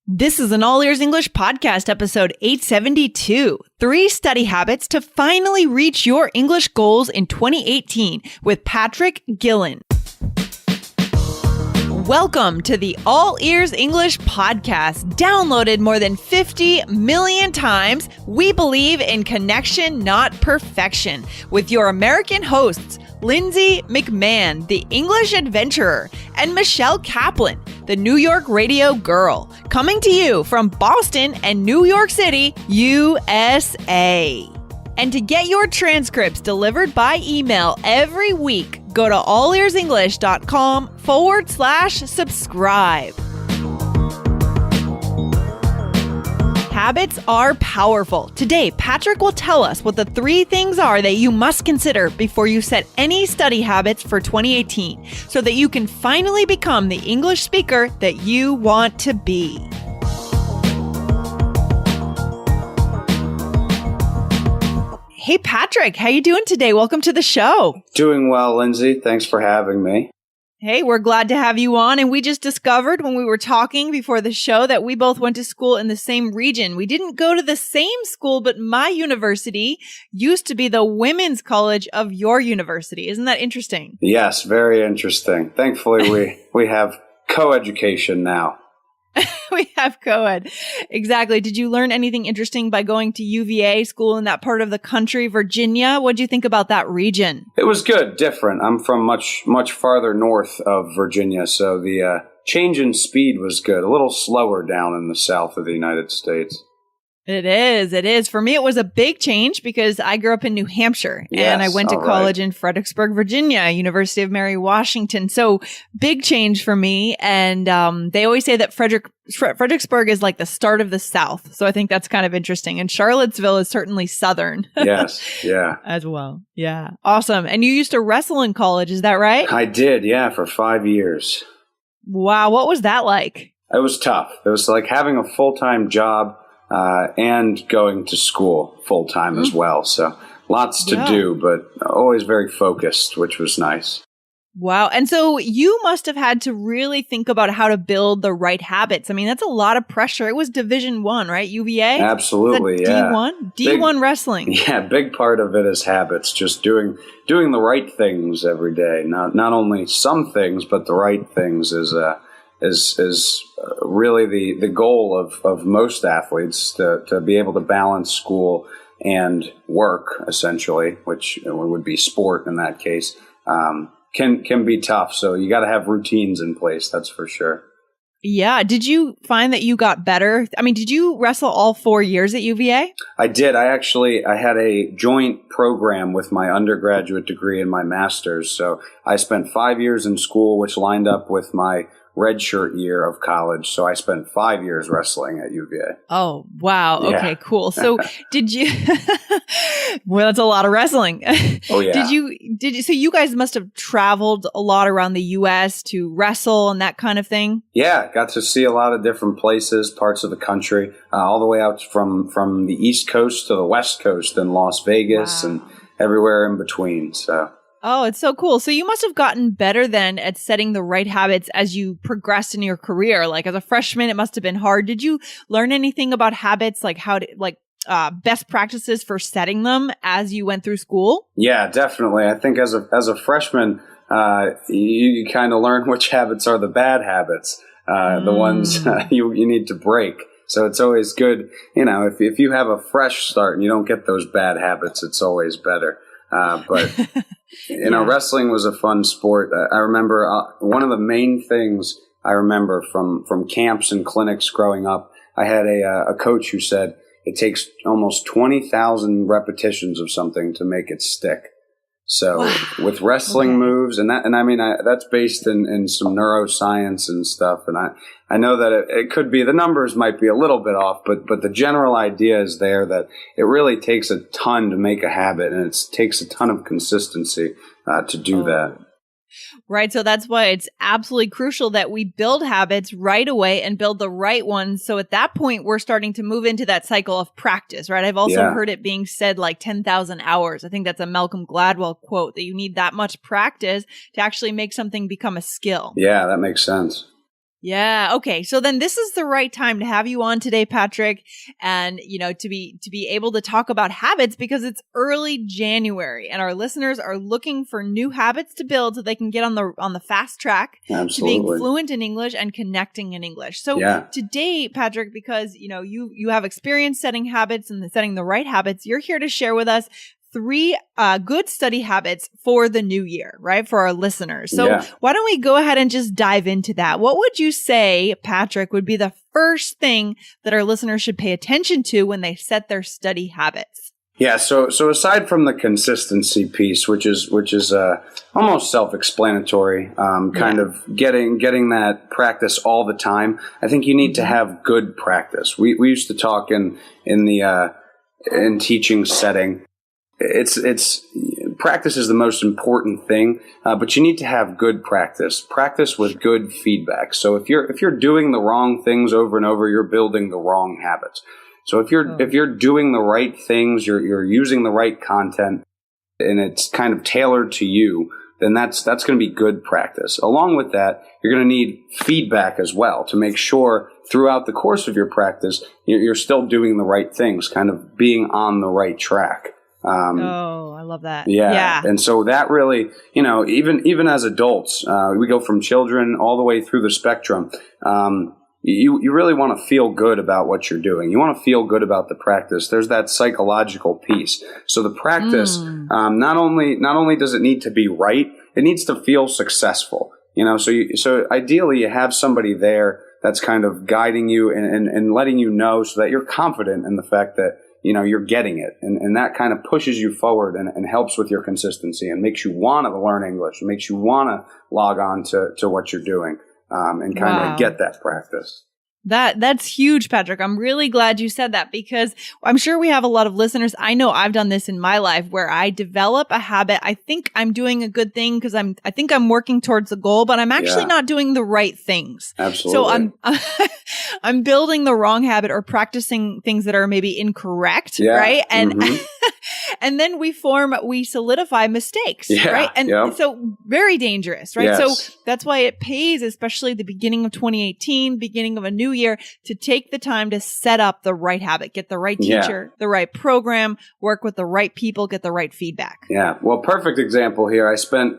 This is an All Ears English podcast, episode 872, 3 study habits to finally reach your English goals in 2018 with Patrick Gillen. Welcome to the All Ears English podcast. Downloaded more than 50 million times, we believe in connection, not perfection, with your American hosts, Lindsay McMahon, the English adventurer, and Michelle Kaplan, the New York radio girl, coming to you from Boston and New York City, USA. And to get your transcripts delivered by email every week, go to allearsenglish.com/subscribe. Habits are powerful. Today, Patrick will tell us what the 3 things are that you must consider before you set any study habits for 2018 so that you can finally become the English speaker that you want to be. Hey, Patrick, how you doing today? Welcome to the show. Doing well, Lindsay. Thanks for having me. Hey, we're glad to have you on. And we just discovered when we were talking before the show that we both went to school in the same region. We didn't go to the same school, but my university used to be the women's college of your university. Isn't that interesting? Yes, very interesting. Thankfully, we have co-education now. We have co-ed. Exactly. Did you learn anything interesting by going to UVA school in that part of the country, Virginia? What do you think about that region? It was good, different. I'm from much farther north of Virginia, so the change in speed was good. A little slower down in the south of the United States. It is. It is. For me, it was a big change because I grew up in New Hampshire and I went to college in Fredericksburg, Virginia, University of Mary Washington. So big change for me. And they always say that Fredericksburg is like the start of the South. So I think that's kind of interesting. And Charlottesville is certainly Southern. Yes. Yeah. As well. Yeah. Awesome. And you used to wrestle in college. Is that right? I did. Yeah. For 5 years. Wow. What was that like? It was tough. It was like having a full-time job. And going to school full time as well. So lots to do, but always very focused, which was nice. Wow. And so you must have had to really think about how to build the right habits. I mean, that's a lot of pressure. It was Division I, right? UVA? Absolutely. Yeah. D1? D1 wrestling. Yeah. Big part of it is habits, just doing the right things every day. Not only some things, but the right things is really the goal of most athletes to be able to balance school and work, essentially, which would be sport in that case, can be tough. So you got to have routines in place, that's for sure. Yeah. Did you find that you got better? I mean, did you wrestle all 4 years at UVA? I did. I had a joint program with my undergraduate degree and my master's. So I spent 5 years in school, which lined up with my redshirt year of college. So I spent 5 years wrestling at UVA. Oh, wow. Yeah. Okay, cool. So did you, well, that's a lot of wrestling. Oh, yeah. So you guys must have traveled a lot around the US to wrestle and that kind of thing? Yeah, got to see a lot of different places, parts of the country, all the way out from the East Coast to the West Coast and Las Vegas and everywhere in between. So. Oh, it's so cool. So you must have gotten better then at setting the right habits as you progressed in your career. Like as a freshman, it must have been hard. Did you learn anything about habits, like best practices for setting them as you went through school? Yeah, definitely. I think as a freshman, you kind of learn which habits are the bad habits, the ones you need to break. So it's always good, if you have a fresh start and you don't get those bad habits, it's always better. But wrestling was a fun sport. I remember one of the main things I remember from camps and clinics growing up. I had a coach who said it takes almost 20,000 repetitions of something to make it stick. So with wrestling moves that's based in some neuroscience and stuff. And I know that it could be, the numbers might be a little bit off, but the general idea is there that it really takes a ton to make a habit, and it takes a ton of consistency to do that. Right. So that's why it's absolutely crucial that we build habits right away and build the right ones. So at that point, we're starting to move into that cycle of practice, right? I've also heard it being said like 10,000 hours. I think that's a Malcolm Gladwell quote, that you need that much practice to actually make something become a skill. Yeah, that makes sense. Yeah. Okay. So then this is the right time to have you on today, Patrick, and to be able to talk about habits because it's early January and our listeners are looking for new habits to build so they can get on the fast track to being fluent in English and connecting in English. So today, Patrick, because you have experience setting habits and setting the right habits, you're here to share with us 3 good study habits for the new year, right? For our listeners. So why don't we go ahead and just dive into that? What would you say, Patrick, would be the first thing that our listeners should pay attention to when they set their study habits? Yeah. So aside from the consistency piece, which is almost self-explanatory, kind of getting that practice all the time, I think you need to have good practice. We used to talk in teaching setting. It's practice is the most important thing, but you need to have good practice with good feedback. So if you're doing the wrong things over and over, you're building the wrong habits. So if you're doing the right things, you're using the right content, and it's kind of tailored to you, then that's going to be good practice. Along with that, you're going to need feedback as well to make sure throughout the course of your practice, you're still doing the right things, kind of being on the right track. I love that. Yeah. And so that really, even as adults, we go from children all the way through the spectrum. You really want to feel good about what you're doing. You want to feel good about the practice. There's that psychological piece. So the practice, not only does it need to be right, it needs to feel successful. So ideally you have somebody there that's kind of guiding you and letting you know so that you're confident in the fact that you're getting it. And that kind of pushes you forward and helps with your consistency and makes you want to learn English, and makes you want to log on to what you're doing and kind of get that practice. That's huge, Patrick. I'm really glad you said that because I'm sure we have a lot of listeners. I know I've done this in my life where I develop a habit. I think I'm doing a good thing because I think I'm working towards the goal, but I'm actually not doing the right things. Absolutely. So I'm building the wrong habit or practicing things that are maybe incorrect, right? And and then we solidify mistakes, right? And so very dangerous, right? Yes. So that's why it pays, especially the beginning of 2018, beginning of a new year, to take the time to set up the right habit, get the right teacher, the right program, work with the right people, get the right feedback. Yeah. Well, perfect example here. I spent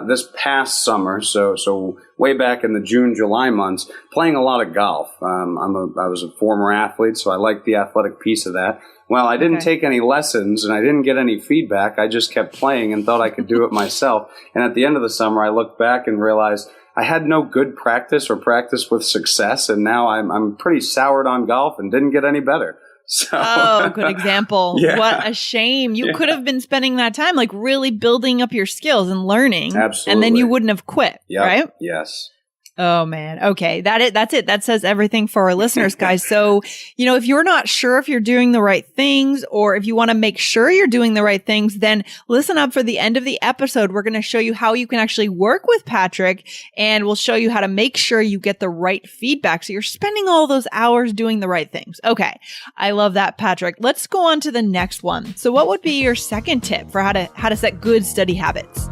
this past summer, so way back in the June, July months, playing a lot of golf. I was a former athlete, so I liked the athletic piece of that. Well, I didn't take any lessons and I didn't get any feedback. I just kept playing and thought I could do it myself. And at the end of the summer, I looked back and realized I had no good practice or practice with success. And now I'm pretty soured on golf and didn't get any better. So, good example. What a shame. You could have been spending that time like really building up your skills and learning. Absolutely. And then you wouldn't have quit, right? Yes. Oh man. Okay. That's it. That says everything for our listeners, guys. So, if you're not sure if you're doing the right things or if you want to make sure you're doing the right things, then listen up for the end of the episode. We're going to show you how you can actually work with Patrick, and we'll show you how to make sure you get the right feedback. So you're spending all those hours doing the right things. Okay. I love that, Patrick. Let's go on to the next one. So what would be your second tip for how to set good study habits?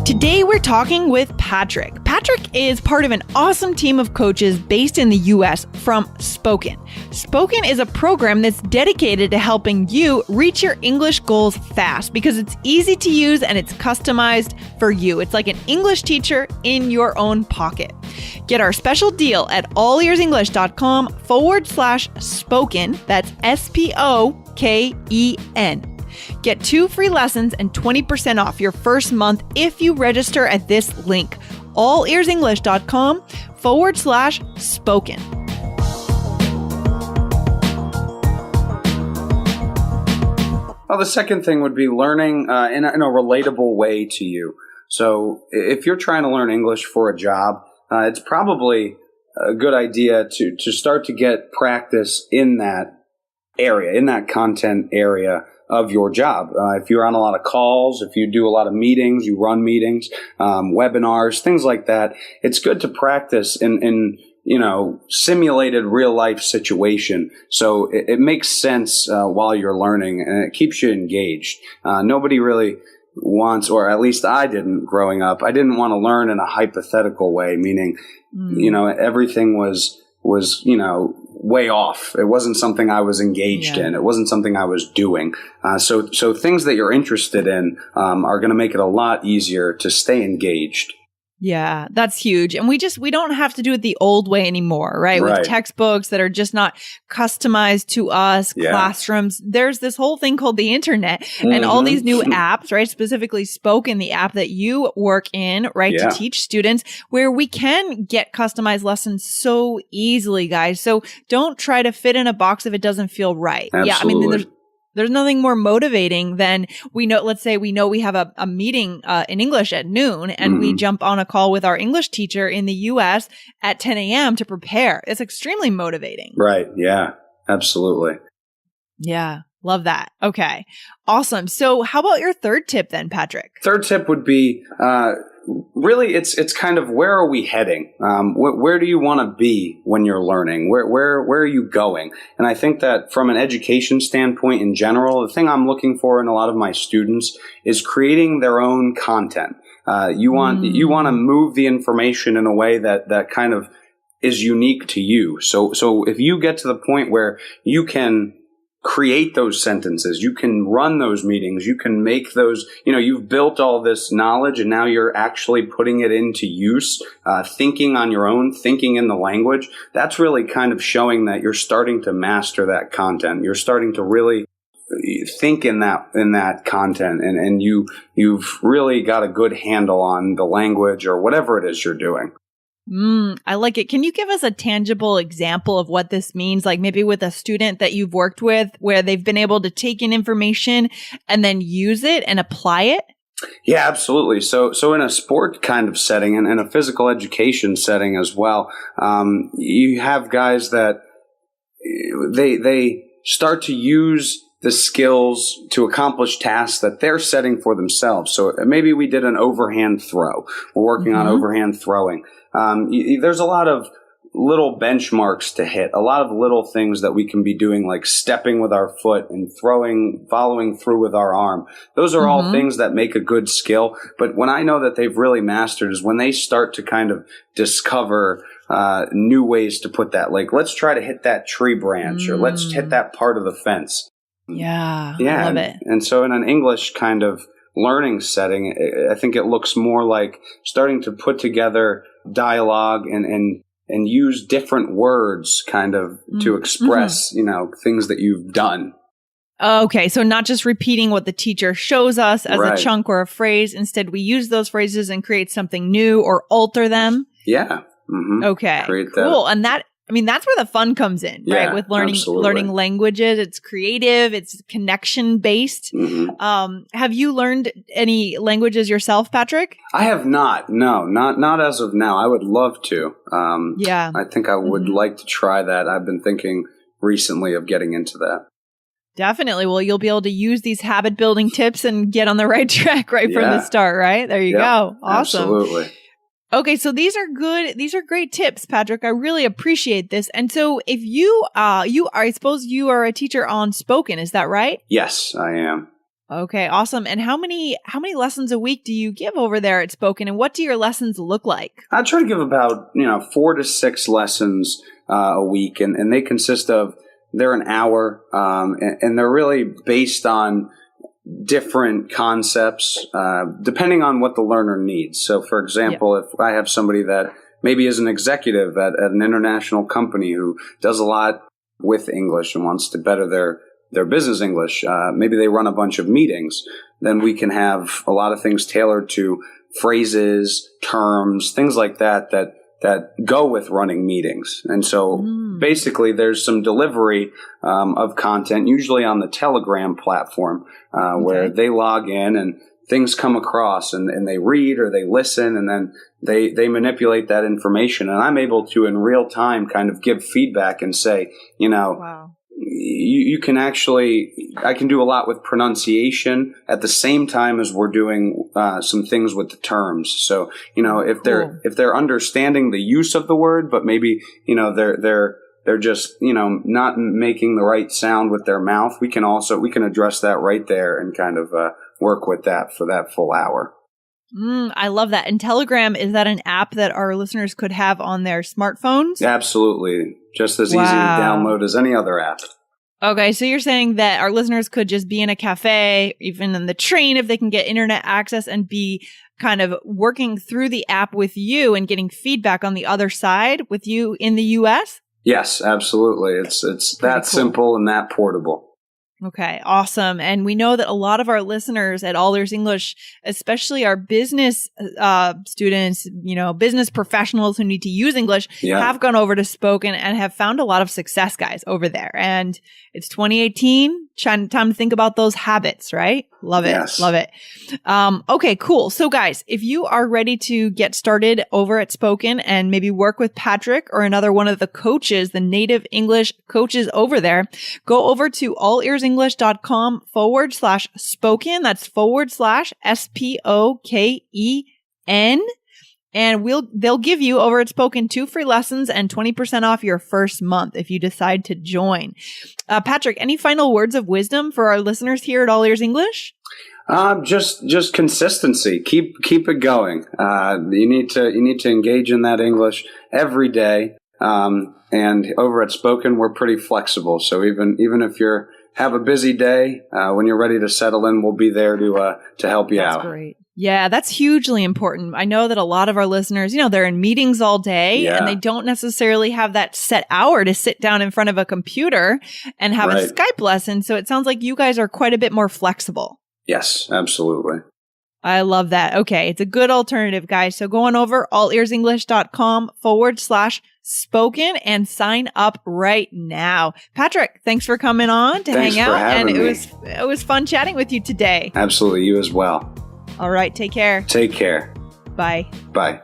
Today, we're talking with Patrick. Patrick is part of an awesome team of coaches based in the US from Spoken. Spoken is a program that's dedicated to helping you reach your English goals fast because it's easy to use and it's customized for you. It's like an English teacher in your own pocket. Get our special deal at allearsenglish.com/spoken. That's SPOKEN. Get 2 free lessons and 20% off your first month if you register at this link, allearsenglish.com/spoken. Well, the second thing would be learning in a relatable way to you. So if you're trying to learn English for a job, it's probably a good idea to start to get practice in that area, in that content area of your job. If you're on a lot of calls, if you do a lot of meetings, you run meetings, webinars, things like that, it's good to practice in simulated real life situation. So it makes sense while you're learning, and it keeps you engaged. Nobody really wants, or at least I didn't growing up. I didn't want to learn in a hypothetical way, meaning, everything was, way off. It wasn't something I was engaged in. It wasn't something I was doing. So things that you're interested in, are going to make it a lot easier to stay engaged. Yeah, that's huge. And we don't have to do it the old way anymore, right? With textbooks that are just not customized to us, classrooms. There's this whole thing called the internet and all these new apps, right? Specifically Spoken, the app that you work in, right? To teach students, where we can get customized lessons so easily, guys. So don't try to fit in a box if it doesn't feel right. Absolutely. Yeah, I mean, there's nothing more motivating than let's say we know we have a meeting in English at noon and we jump on a call with our English teacher in the US at 10 a.m. to prepare. It's extremely motivating. Right. Yeah, absolutely. Yeah. Love that. Okay. Awesome. So how about your third tip then, Patrick? Third tip would be, really, it's kind of, where are we heading? Where do you want to be when you're learning? Where are you going? And I think that from an education standpoint in general, the thing I'm looking for in a lot of my students is creating their own content. You want to move the information in a way that kind of is unique to you. So if you get to the point where you can create those sentences, you can run those meetings, you can make those, you've built all this knowledge and now you're actually putting it into use, thinking on your own, thinking in the language. That's really kind of showing that you're starting to master that content. You're starting to really think in that content and you've really got a good handle on the language or whatever it is you're doing. I like it. Can you give us a tangible example of what this means? Like maybe with a student that you've worked with where they've been able to take in information and then use it and apply it? Yeah, absolutely. So in a sport kind of setting and in a physical education setting as well, you have guys that they start to use the skills to accomplish tasks that they're setting for themselves. So maybe we did an overhand throw. We're working on overhand throwing. There's a lot of little benchmarks to hit, a lot of little things that we can be doing, like stepping with our foot and following through with our arm. Those are all things that make a good skill. But when I know that they've really mastered is when they start to kind of discover new ways to put that. Like, let's try to hit that tree branch or let's hit that part of the fence. Yeah. Love it. And so in an English kind of learning setting, I think it looks more like starting to put together dialogue and use different words kind of to express, things that you've done. Okay. So not just repeating what the teacher shows us as a chunk or a phrase. Instead, we use those phrases and create something new or alter them. Yeah. Okay. Cool. And that's where the fun comes in, right? With learning languages. It's creative. It's connection based. Have you learned any languages yourself, Patrick? I have not. No, not as of now. I would love to. I think I would like to try that. I've been thinking recently of getting into that. Definitely. Well, you'll be able to use these habit building tips and get on the right track from the start, right? There you go. Awesome. Absolutely. Okay, so these are good. These are great tips, Patrick. I really appreciate this. And so if you I suppose you are a teacher on Spoken, is that right? Yes, I am. Okay, awesome. And how many lessons a week do you give over there at Spoken, and what do your lessons look like? I try to give about, 4 to 6 lessons a week, and they consist of, they're an hour, and they're really based on different concepts, depending on what the learner needs. So, for example, if I have somebody that maybe is an executive at an international company who does a lot with English and wants to better their business English, maybe they run a bunch of meetings, then we can have a lot of things tailored to phrases, terms, things like that go with running meetings. And so basically there's some delivery of content, usually on the Telegram platform, where they log in and things come across and they read or they listen, and then they manipulate that information. And I'm able to, in real time, kind of give feedback and say, wow. You can I can do a lot with pronunciation at the same time as we're doing some things with the terms. So, if they're understanding the use of the word, but maybe, they're just, not making the right sound with their mouth, we can address that right there and kind of work with that for that full hour. I love that. And Telegram, is that an app that our listeners could have on their smartphones? Absolutely. Just as easy to download as any other app. Okay, so you're saying that our listeners could just be in a cafe, even in the train, if they can get internet access, and be kind of working through the app with you and getting feedback on the other side with you in the US? Yes, absolutely. It's that simple and that portable. Okay, awesome. And we know that a lot of our listeners at All Ears English, especially our business students, business professionals who need to use English, have gone over to Spoken and have found a lot of success, guys, over there. And it's 2018, time to think about those habits, right? Love it. Yes. Love it. Okay, cool. So guys, if you are ready to get started over at Spoken and maybe work with Patrick or another one of the coaches, the native English coaches over there, go over to allearsenglish.com/spoken. That's /SPOKEN. And they'll give you over at Spoken 2 free lessons and 20% off your first month if you decide to join. Patrick, any final words of wisdom for our listeners here at All Ears English? Just consistency. Keep it going. You need to engage in that English every day. And over at Spoken, we're pretty flexible. So even if you have a busy day, when you're ready to settle in, we'll be there to help you out. That's great. Yeah, that's hugely important. I know that a lot of our listeners, they're in meetings all day and they don't necessarily have that set hour to sit down in front of a computer and have a Skype lesson. So it sounds like you guys are quite a bit more flexible. Yes, absolutely. I love that. Okay. It's a good alternative, guys. So go on over allearsenglish.com/spoken and sign up right now. Patrick, thanks for coming on to hang out. And it was fun chatting with you today. Absolutely. You as well. All right. Take care. Take care. Bye. Bye.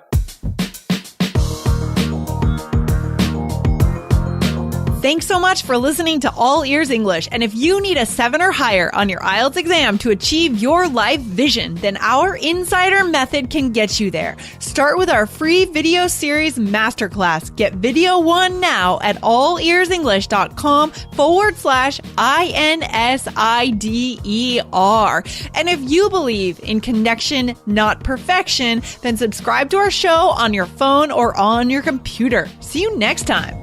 Thanks so much for listening to All Ears English. And if you need a 7 or higher on your IELTS exam to achieve your life vision, then our Insider Method can get you there. Start with our free video series masterclass. Get video 1 now at allearsenglish.com/INSIDER. And if you believe in connection, not perfection, then subscribe to our show on your phone or on your computer. See you next time.